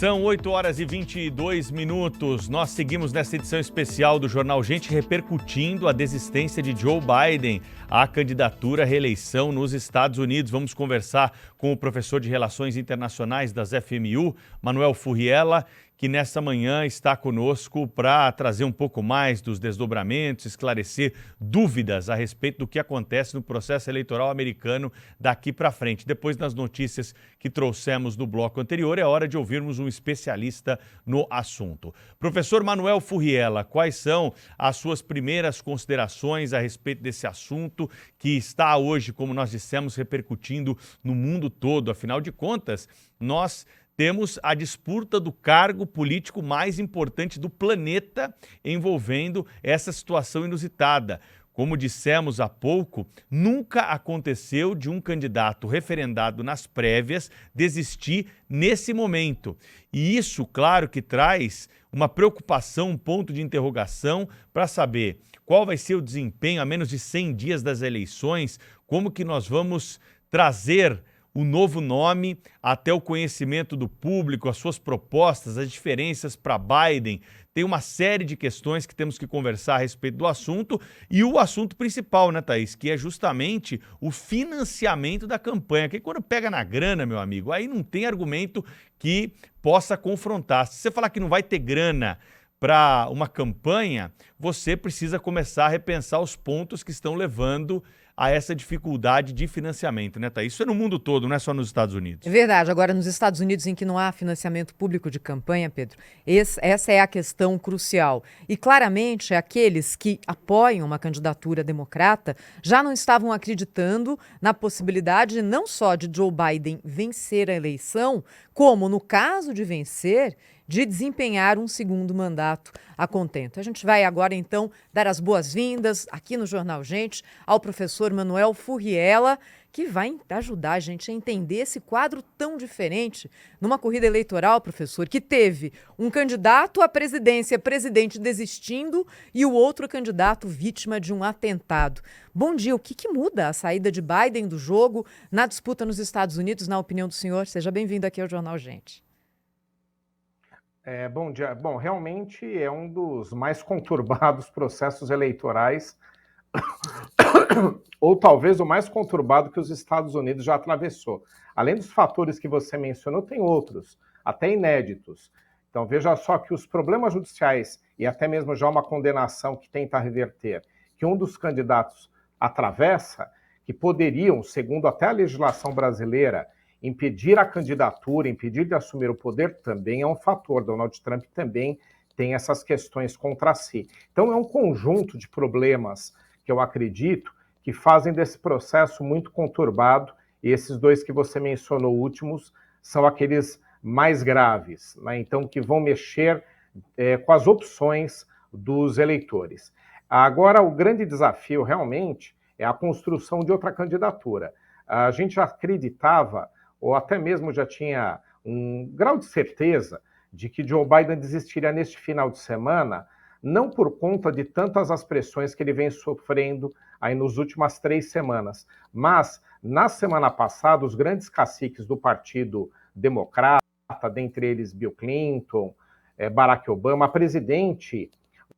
São 8h22. Nós seguimos nesta edição especial do Jornal Gente repercutindo a desistência de Joe Biden à candidatura à reeleição nos Estados Unidos. Vamos conversar com o professor de Relações Internacionais das FMU, Manuel Furriela, que nesta manhã está conosco para trazer um pouco mais dos desdobramentos, esclarecer dúvidas a respeito do que acontece no processo eleitoral americano daqui para frente. Depois das notícias que trouxemos no bloco anterior, é hora de ouvirmos um especialista no assunto. Professor Manuel Furriela, quais são as suas primeiras considerações a respeito desse assunto que está hoje, como nós dissemos, repercutindo no mundo todo? Afinal de contas, nós temos a disputa do cargo político mais importante do planeta envolvendo essa situação inusitada. Como dissemos há pouco, nunca aconteceu de um candidato referendado nas prévias desistir nesse momento. E isso, claro, que traz uma preocupação, um ponto de interrogação para saber qual vai ser o desempenho a menos de 100 dias das eleições, como que nós vamos trazer o novo nome até o conhecimento do público, as suas propostas, as diferenças para Biden. Tem uma série de questões que temos que conversar a respeito do assunto e o assunto principal, né, Thaís? Que é justamente o financiamento da campanha. Que quando pega na grana, meu amigo, aí não tem argumento que possa confrontar. Se você falar que não vai ter grana para uma campanha, você precisa começar a repensar os pontos que estão levando a essa dificuldade de financiamento, né, Thaís? Isso é no mundo todo, não é só nos Estados Unidos. É verdade. Agora, nos Estados Unidos, em que não há financiamento público de campanha, Pedro, essa é a questão crucial. E, claramente, aqueles que apoiam uma candidatura democrata já não estavam acreditando na possibilidade não só de Joe Biden vencer a eleição, como, no caso de vencer, de desempenhar um segundo mandato a contento. A gente vai agora, então, dar as boas-vindas aqui no Jornal Gente ao professor Manuel Furriela, que vai ajudar a gente a entender esse quadro tão diferente numa corrida eleitoral, professor, que teve um candidato à presidência, presidente desistindo, e o outro candidato vítima de um atentado. Bom dia, o que muda a saída de Biden do jogo na disputa nos Estados Unidos, na opinião do senhor? Seja bem-vindo aqui ao Jornal Gente. Bom dia. Bom, realmente é um dos mais conturbados processos eleitorais, ou talvez o mais conturbado que os Estados Unidos já atravessou. Além dos fatores que você mencionou, tem outros, até inéditos. Então veja só que os problemas judiciais e até mesmo já uma condenação que tenta reverter, que um dos candidatos atravessa, que poderiam, segundo até a legislação brasileira, impedir a candidatura, impedir de assumir o poder, também é um fator. Donald Trump também tem essas questões contra si. Então é um conjunto de problemas que eu acredito que fazem desse processo muito conturbado, e esses dois que você mencionou últimos são aqueles mais graves, né? Então que vão mexer com as opções dos eleitores. Agora, o grande desafio realmente é a construção de outra candidatura. A gente já acreditava, ou até mesmo já tinha um grau de certeza de que Joe Biden desistiria neste final de semana, não por conta de tantas as pressões que ele vem sofrendo aí nas últimas 3 semanas, mas na semana passada os grandes caciques do Partido Democrata, dentre eles Bill Clinton, Barack Obama, a presidente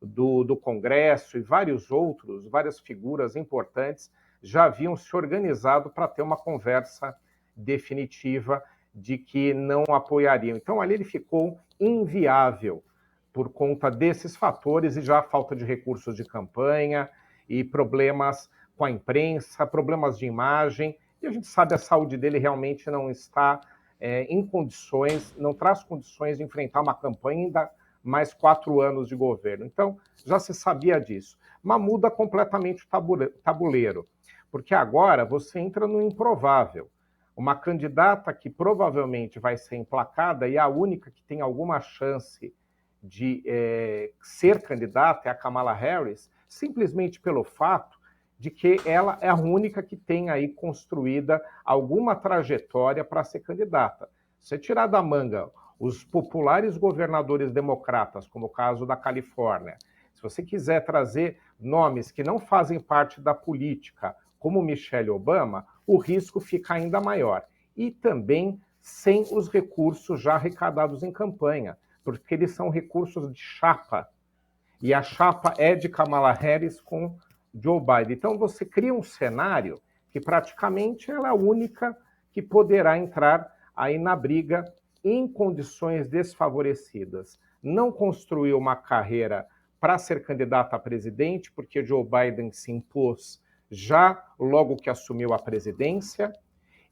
do Congresso e vários outros, várias figuras importantes, já haviam se organizado para ter uma conversa definitiva de que não apoiariam. Então, ali ele ficou inviável por conta desses fatores e já a falta de recursos de campanha e problemas com a imprensa, problemas de imagem. E a gente sabe a saúde dele realmente não está em condições, não traz condições de enfrentar uma campanha ainda mais 4 anos de governo. Então, já se sabia disso. Mas muda completamente o tabuleiro, porque agora você entra no improvável. Uma candidata que provavelmente vai ser emplacada e a única que tem alguma chance de ser candidata é a Kamala Harris, simplesmente pelo fato de que ela é a única que tem aí construída alguma trajetória para ser candidata. Se tirar da manga os populares governadores democratas, como o caso da Califórnia, se você quiser trazer nomes que não fazem parte da política, como Michelle Obama, o risco fica ainda maior. E também sem os recursos já arrecadados em campanha, porque eles são recursos de chapa. E a chapa é de Kamala Harris com Joe Biden. Então você cria um cenário que praticamente ela é a única que poderá entrar aí na briga em condições desfavorecidas. Não construiu uma carreira para ser candidata a presidente, porque Joe Biden se impôs já logo que assumiu a presidência,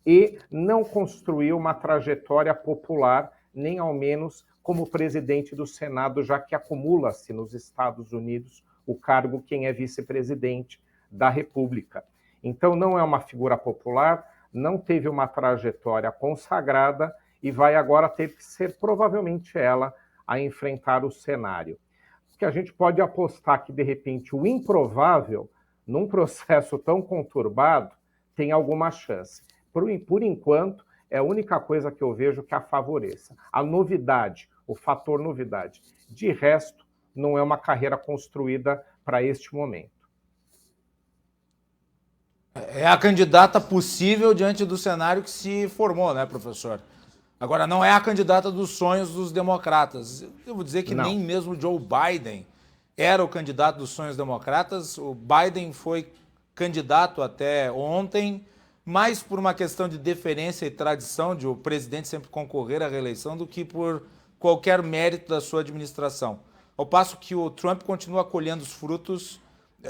e não construiu uma trajetória popular, nem ao menos como presidente do Senado, já que acumula-se nos Estados Unidos o cargo quem é vice-presidente da República. Então não é uma figura popular, não teve uma trajetória consagrada e vai agora ter que ser provavelmente ela a enfrentar o cenário. Que a gente pode apostar que, de repente, o improvável, num processo tão conturbado, tem alguma chance. Por enquanto, é a única coisa que eu vejo que a favoreça. A novidade, o fator novidade. De resto, não é uma carreira construída para este momento. É a candidata possível diante do cenário que se formou, né, professor? Agora, não é a candidata dos sonhos dos democratas. Eu vou dizer que Não. nem mesmo Joe Biden era o candidato dos sonhos democratas. O Biden foi candidato até ontem, mais por uma questão de deferência e tradição de o presidente sempre concorrer à reeleição do que por qualquer mérito da sua administração. Ao passo que o Trump continua colhendo os frutos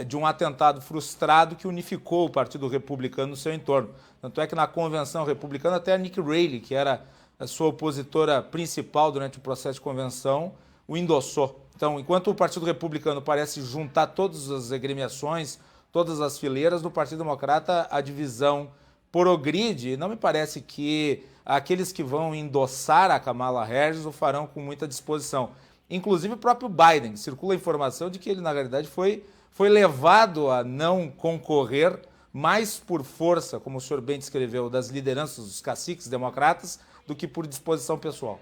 de um atentado frustrado que unificou o Partido Republicano no seu entorno. Tanto é que na convenção republicana até a Nikki Haley, que era a sua opositora principal durante o processo de convenção, o endossou. Então, enquanto o Partido Republicano parece juntar todas as agremiações, todas as fileiras, no Partido Democrata a divisão progride. Não me parece que aqueles que vão endossar a Kamala Harris o farão com muita disposição. Inclusive o próprio Biden. Circula a informação de que ele, na realidade, foi levado a não concorrer mais por força, como o senhor bem descreveu, das lideranças dos caciques democratas, do que por disposição pessoal.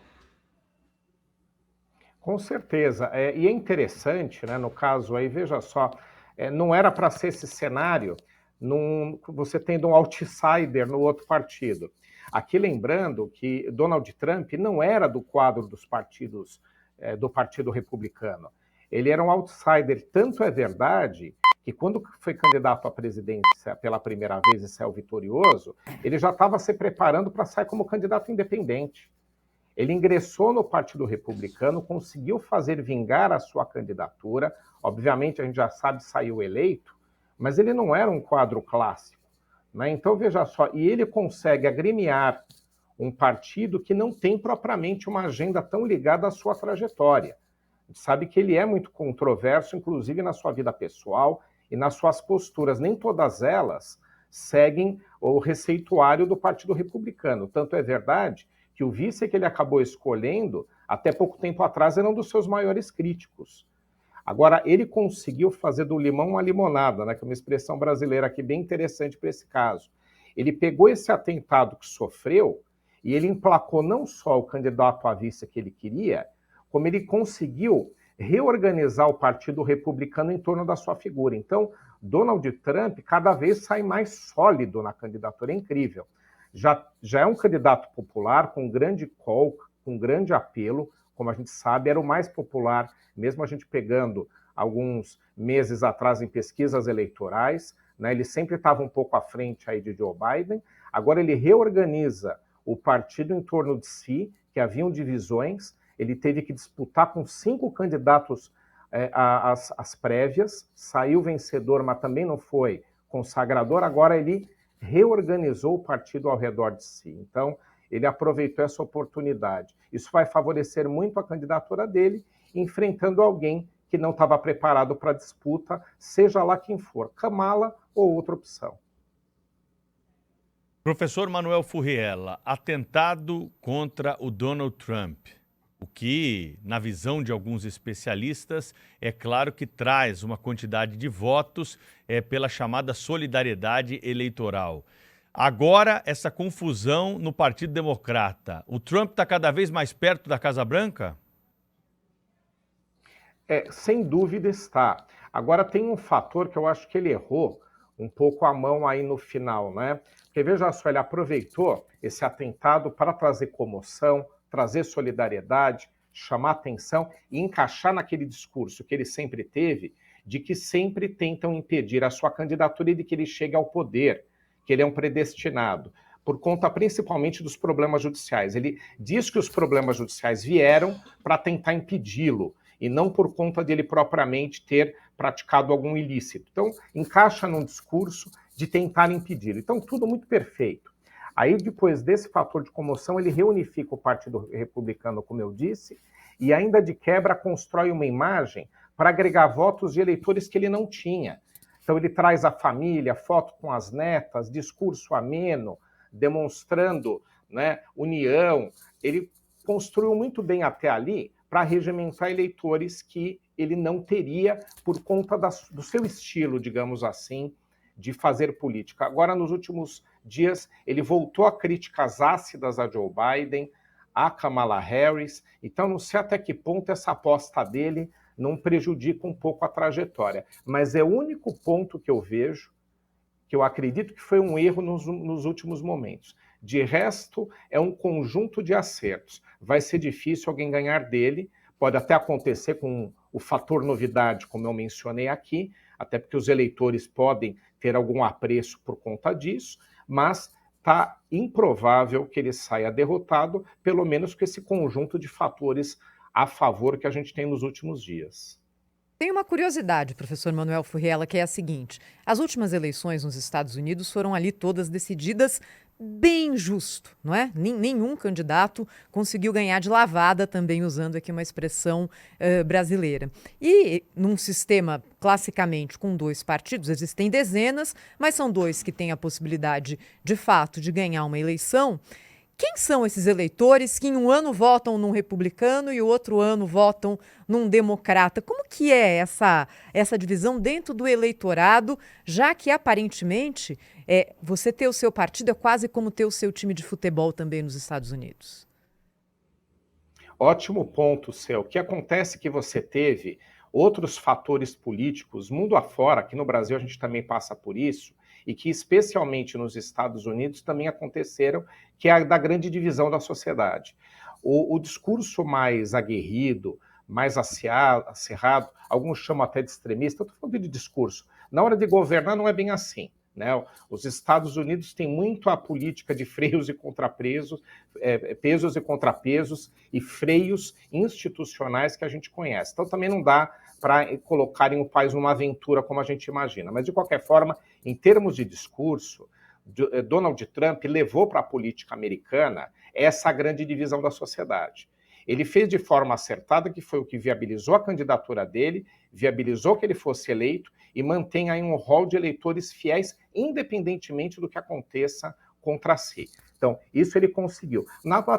Com certeza. E é interessante, né, no caso aí, veja só, não era para ser esse cenário você tendo um outsider no outro partido. Aqui lembrando que Donald Trump não era do quadro dos partidos do Partido Republicano. Ele era um outsider, tanto é verdade que quando foi candidato à presidência pela primeira vez e saiu vitorioso, ele já estava se preparando para sair como candidato independente. Ele ingressou no Partido Republicano, conseguiu fazer vingar a sua candidatura, obviamente a gente já sabe, saiu eleito, mas ele não era um quadro clássico, né? Então veja só, e ele consegue agremiar um partido que não tem propriamente uma agenda tão ligada à sua trajetória. A gente sabe que ele é muito controverso, inclusive na sua vida pessoal e nas suas posturas. Nem todas elas seguem o receituário do Partido Republicano. Tanto é verdade que o vice que ele acabou escolhendo, até pouco tempo atrás, era um dos seus maiores críticos. Agora, ele conseguiu fazer do limão uma limonada, né, que é uma expressão brasileira aqui bem interessante para esse caso. Ele pegou esse atentado que sofreu e ele emplacou não só o candidato a vice que ele queria, como ele conseguiu reorganizar o Partido Republicano em torno da sua figura. Então, Donald Trump cada vez sai mais sólido na candidatura, é incrível. Já é um candidato popular, com grande call, com grande apelo, como a gente sabe, era o mais popular, mesmo a gente pegando alguns meses atrás em pesquisas eleitorais, né, ele sempre estava um pouco à frente aí de Joe Biden. Agora ele reorganiza o partido em torno de si, que haviam divisões. Ele teve que disputar com 5 candidatos as prévias, saiu vencedor, mas também não foi consagrador. Agora ele reorganizou o partido ao redor de si. Então, ele aproveitou essa oportunidade. Isso vai favorecer muito a candidatura dele, enfrentando alguém que não estava preparado para a disputa, seja lá quem for, Kamala ou outra opção. Professor Manuel Furriela, atentado contra o Donald Trump, o que, na visão de alguns especialistas, é claro que traz uma quantidade de votos pela chamada solidariedade eleitoral. Agora, essa confusão no Partido Democrata. O Trump está cada vez mais perto da Casa Branca? Sem dúvida está. Agora tem um fator que eu acho que ele errou um pouco a mão aí no final, né? Porque Porque, veja só, ele aproveitou esse atentado para trazer comoção, trazer solidariedade, chamar atenção e encaixar naquele discurso que ele sempre teve, de que sempre tentam impedir a sua candidatura e de que ele chegue ao poder, que ele é um predestinado, por conta principalmente dos problemas judiciais. Ele diz que os problemas judiciais vieram para tentar impedi-lo, e não por conta dele propriamente ter praticado algum ilícito. Então, encaixa num discurso de tentar impedi-lo. Então, tudo muito perfeito. Aí, depois desse fator de comoção, ele reunifica o Partido Republicano, como eu disse, e ainda de quebra constrói uma imagem para agregar votos de eleitores que ele não tinha. Então, ele traz a família, foto com as netas, discurso ameno, demonstrando, né, união. Ele construiu muito bem até ali para regimentar eleitores que ele não teria por conta do seu estilo, digamos assim, de fazer política. Agora, nos últimos dias, ele voltou a críticas ácidas a Joe Biden, a Kamala Harris. Então, não sei até que ponto essa aposta dele não prejudica um pouco a trajetória. Mas é o único ponto que eu vejo, que eu acredito que foi um erro nos últimos momentos. De resto, é um conjunto de acertos. Vai ser difícil alguém ganhar dele, pode até acontecer com o fator novidade, como eu mencionei aqui, até porque os eleitores podem ter algum apreço por conta disso, mas está improvável que ele saia derrotado, pelo menos com esse conjunto de fatores a favor que a gente tem nos últimos dias. Tem uma curiosidade, professor Manuel Furriela, que é a seguinte: as últimas eleições nos Estados Unidos foram ali todas decididas bem justo, não é? Nenhum candidato conseguiu ganhar de lavada, também usando aqui uma expressão brasileira. E num sistema classicamente com 2 partidos, existem dezenas, mas são 2 que têm a possibilidade, de fato, de ganhar uma eleição. Quem são esses eleitores que em um ano votam num republicano e o outro ano votam num democrata? Como que é essa divisão dentro do eleitorado, já que aparentemente você ter o seu partido é quase como ter o seu time de futebol também nos Estados Unidos? Ótimo ponto, seu. O que acontece é que você teve outros fatores políticos, mundo afora, aqui no Brasil a gente também passa por isso, e que especialmente nos Estados Unidos também aconteceram, que é a da grande divisão da sociedade. O discurso mais aguerrido, mais acirrado, alguns chamam até de extremista, eu estou falando de discurso. Na hora de governar não é bem assim, né? Os Estados Unidos têm muito a política de freios e contrapesos, pesos e contrapesos e freios institucionais que a gente conhece. Então também não dá para colocarem o país numa aventura como a gente imagina. Mas, de qualquer forma, em termos de discurso, Donald Trump levou para a política americana essa grande divisão da sociedade. Ele fez de forma acertada, que foi o que viabilizou a candidatura dele, viabilizou que ele fosse eleito e mantém aí um rol de eleitores fiéis, independentemente do que aconteça contra si. Então, isso ele conseguiu.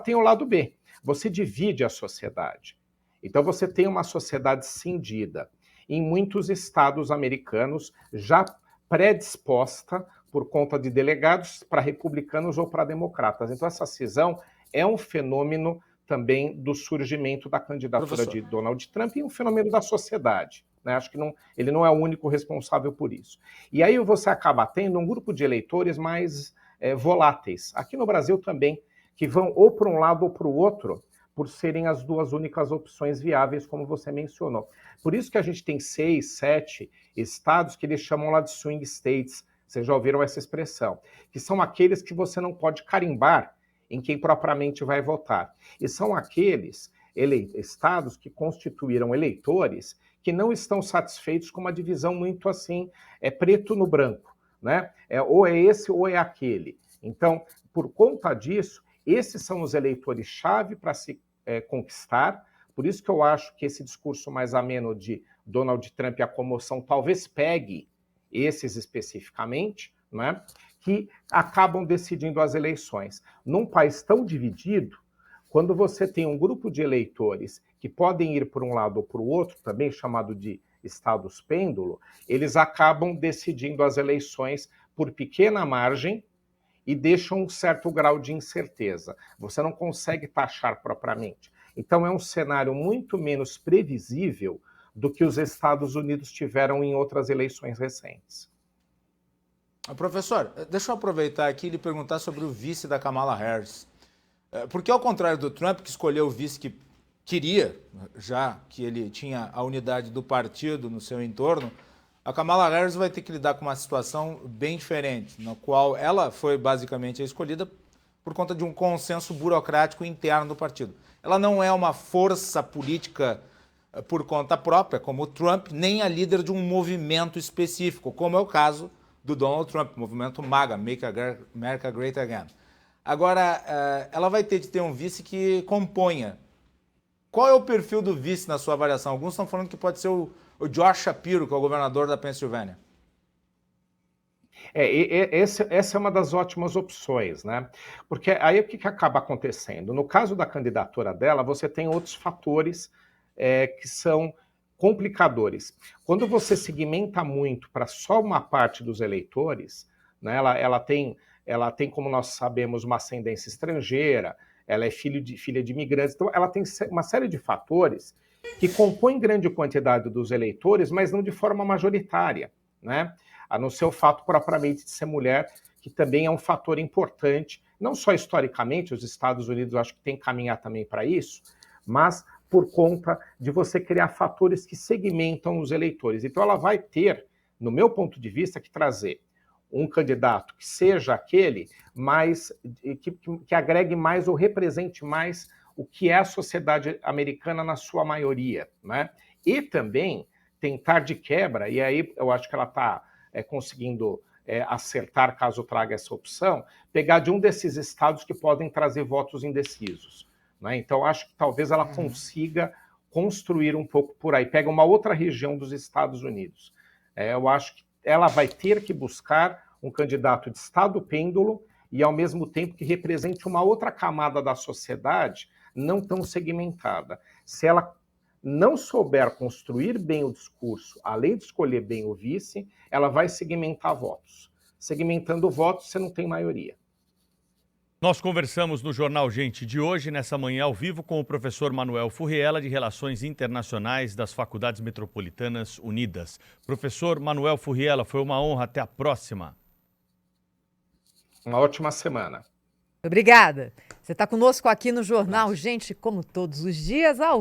Tem o lado B. Você divide a sociedade. Então, você tem uma sociedade cindida. Em muitos estados americanos, já predisposta por conta de delegados para republicanos ou para democratas. Então, essa cisão é um fenômeno também do surgimento da candidatura de Donald Trump e um fenômeno da sociedade, né? Acho que ele não é o único responsável por isso. E aí você acaba tendo um grupo de eleitores mais voláteis. Aqui no Brasil também, que vão ou para um lado ou para o outro, por serem as 2 únicas opções viáveis, como você mencionou. Por isso que a gente tem 6, 7 estados que eles chamam lá de swing states, vocês já ouviram essa expressão, que são aqueles que você não pode carimbar em quem propriamente vai votar. E são aqueles estados que constituíram eleitores que não estão satisfeitos com uma divisão muito assim, preto no branco, né? Ou é esse ou é aquele. Então, por conta disso, esses são os eleitores-chave para se conquistar. Por isso que eu acho que esse discurso mais ameno de Donald Trump e a comoção talvez pegue esses especificamente, né, que acabam decidindo as eleições. Num país tão dividido, quando você tem um grupo de eleitores que podem ir por um lado ou para o outro, também chamado de estados pêndulo, eles acabam decidindo as eleições por pequena margem e deixam um certo grau de incerteza. Você não consegue taxar propriamente. Então é um cenário muito menos previsível do que os Estados Unidos tiveram em outras eleições recentes. Professor, deixa eu aproveitar aqui e lhe perguntar sobre o vice da Kamala Harris. Porque, ao contrário do Trump, que escolheu o vice que queria, já que ele tinha a unidade do partido no seu entorno, a Kamala Harris vai ter que lidar com uma situação bem diferente, na qual ela foi basicamente a escolhida por conta de um consenso burocrático interno do partido. Ela não é uma força política por conta própria, como o Trump, nem a líder de um movimento específico, como é o caso do Donald Trump, o movimento MAGA, Make America Great Again. Agora, ela vai ter de ter um vice que componha. Qual é o perfil do vice na sua avaliação? Alguns estão falando que pode ser o Josh Shapiro, que é o governador da Pensilvânia. Essa é uma das ótimas opções, né? Porque aí o que acaba acontecendo? No caso da candidatura dela, você tem outros fatores que são complicadores. Quando você segmenta muito para só uma parte dos eleitores, né, ela tem, como nós sabemos, uma ascendência estrangeira, ela é filha de imigrantes, então ela tem uma série de fatores que compõem grande quantidade dos eleitores, mas não de forma majoritária, né? A não ser o fato propriamente de ser mulher, que também é um fator importante, não só historicamente, os Estados Unidos eu acho que tem que caminhar também para isso, mas por conta de você criar fatores que segmentam os eleitores. Então ela vai ter, no meu ponto de vista, que trazer um candidato que seja aquele mais que agregue mais ou represente mais o que é a sociedade americana na sua maioria, né? E também tentar de quebra, e aí eu acho que ela está conseguindo acertar, caso traga essa opção, pegar de um desses estados que podem trazer votos indecisos, né? Então acho que talvez ela consiga construir um pouco por aí, pega uma outra região dos Estados Unidos. Eu acho que ela vai ter que buscar um candidato de estado pêndulo e, ao mesmo tempo, que represente uma outra camada da sociedade não tão segmentada. Se ela não souber construir bem o discurso, além de escolher bem o vice, ela vai segmentar votos. Segmentando votos, você não tem maioria. Nós conversamos no Jornal Gente de hoje, nessa manhã ao vivo, com o professor Manuel Furriela, de Relações Internacionais das Faculdades Metropolitanas Unidas. Professor Manuel Furriela, foi uma honra. Até a próxima. Uma ótima semana. Obrigada. Você está conosco aqui no Jornal Gente, como todos os dias, ao